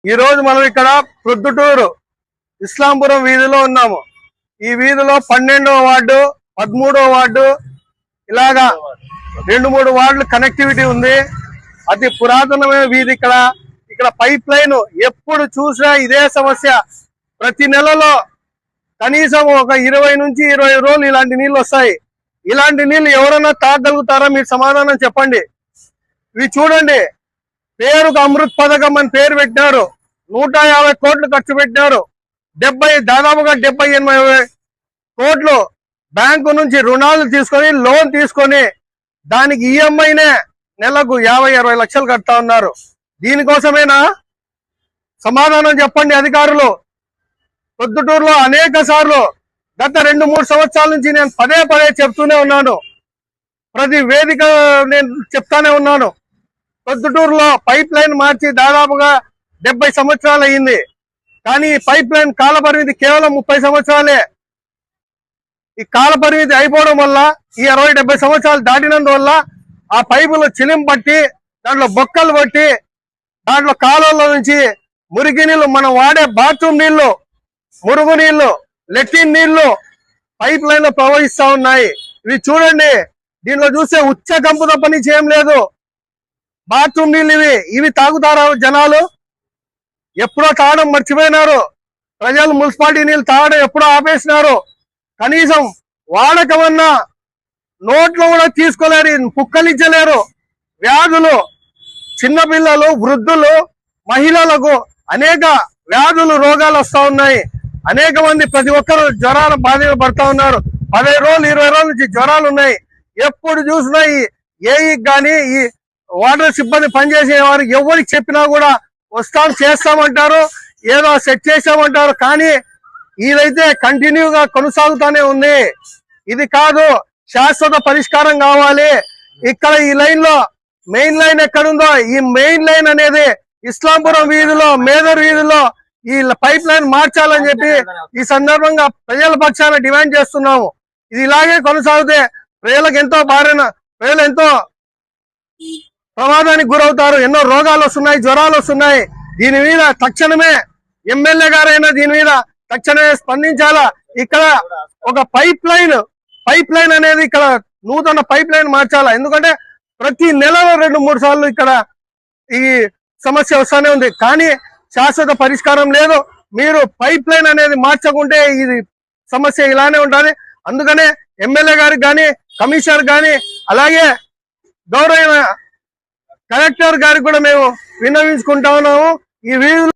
ఈ రోజు మనం ఇక్కడ ప్రొద్దుటూరు ఇస్లాంపురం వీధిలో ఉన్నాము. ఈ వీధిలో 12వ వార్డు 13వ వార్డు ఇలాగా 2-3 వార్డులు కనెక్టివిటీ ఉంది. అతి పురాతనమైన వీధి. ఇక్కడ పైప్ లైన్ ఎప్పుడు చూసినా ఇదే సమస్య. ప్రతి నెలలో కనీసం ఒక 20 నుంచి 20 రోజులు ఇలాంటి నీళ్లు వస్తాయి. ఇలాంటి నీళ్లు ఎవరన్నా తాగలుగుతారా? మీరు సమాధానం చెప్పండి. ఇవి చూడండి, పేరుకు అమృత్ పథకం అని పేరు పెట్టినారు. 150 కోట్లు ఖర్చు పెట్టినారు. దాదాపుగా 70-80 కోట్లు బ్యాంకు నుంచి రుణాలు తీసుకొని లోన్ తీసుకొని దానికి ఈఎంఐనే నెలకు 50-60 లక్షలు కడతా ఉన్నారు. దీనికోసమేనా? సమాధానం చెప్పండి అధికారులు. ప్రొద్దుటూరులో అనేక సార్లు గత 2-3 సంవత్సరాల నుంచి నేను పదే చెప్తూనే ఉన్నాను. ప్రతి వేదిక నేను చెప్తానే ఉన్నాను. ప్రొద్దుటూరులో పైప్ లైన్ మార్చి దాదాపుగా 70 సంవత్సరాలు అయింది. కానీ ఈ పైప్ లైన్ కాల పరిమితి కేవలం 30 సంవత్సరాలే. ఈ కాల పరిమితి అయిపోవడం వల్ల ఈ 60-70 సంవత్సరాలు దాటినందువల్ల ఆ పైపులు చిలిం పట్టి దాంట్లో బొక్కలు పట్టి దాంట్లో కాలువల్లో నుంచి మురికి నీళ్లు, మనం వాడే బాత్రూమ్ నీళ్లు, మురుగు నీళ్లు, లెట్రిన్ నీళ్లు పైప్ లైన్ లో ప్రవహిస్తా ఉన్నాయి. ఇవి చూడండి, దీనిలో చూస్తే ఉచ్చ కంపు తప్ప నుంచి ఏం లేదు. బాత్రూమ్ నీళ్ళు ఇవి తాగుతారా జనాలు? ఎప్పుడో తాగడం మర్చిపోయినారు. ప్రజలు మున్సిపాలిటీ నీళ్ళు తాగడం ఎప్పుడో ఆపేసినారు. కనీసం వాడకమన్నా నోట్లో కూడా తీసుకోలేరు, పుక్కలించలేరు. వ్యాధులు, చిన్నపిల్లలు, వృద్ధులు, మహిళలకు అనేక వ్యాధులు, రోగాలు వస్తా ఉన్నాయి. అనేక మంది ప్రతి ఒక్కరు జ్వరాల బాధలు పడతా ఉన్నారు. 15 రోజులు 20 రోజుల నుంచి జ్వరాలు ఉన్నాయి. ఎప్పుడు చూసినా ఈ ఏఈకి కానీ ఈ వాటర్ సిబ్బంది పనిచేసే వారు ఎవరికి చెప్పినా కూడా వస్తాం చేస్తామంటారు, ఏదో సెట్ చేస్తామంటారు. కానీ ఇదైతే కంటిన్యూగా కొనసాగుతూనే ఉంది. ఇది కాదు, శాశ్వత పరిష్కారం కావాలి. ఇక్కడ ఈ లైన్ లో మెయిన్ లైన్ ఎక్కడుందో ఈ మెయిన్ లైన్ అనేది ఇస్లాంపురం వీధిలో, మేదర్ వీధిలో ఈ పైప్ లైన్ మార్చాలని చెప్పి ఈ సందర్భంగా ప్రజల పక్షాన డిమాండ్ చేస్తున్నాము. ఇది ఇలాగే కొనసాగితే ప్రజలకు ఎంతో ప్రమాదానికి గురవుతారు. ఎన్నో రోగాలు వస్తున్నాయి, జ్వరాలు వస్తున్నాయి. దీని మీద తక్షణమే ఎమ్మెల్యే గారైనా దీని మీద తక్షణమే స్పందించాలా. ఇక్కడ ఒక పైప్ లైన్ అనేది ఇక్కడ నూతన పైప్ లైన్ మార్చాలా. ఎందుకంటే ప్రతి నెలలో 2-3 సార్లు ఇక్కడ ఈ సమస్య వస్తానే ఉంది. కానీ శాశ్వత పరిష్కారం లేదు. మీరు పైప్ లైన్ అనేది మార్చకుంటే ఇది సమస్య ఇలానే ఉంటుంది. అందుకనే ఎమ్మెల్యే గారికి కానీ, కమిషనర్ కానీ, అలాగే గౌరవ కలెక్టర్ గారికి కూడా మేము విన్నవించుకుంటా ఉన్నాము. ఈ వీధులు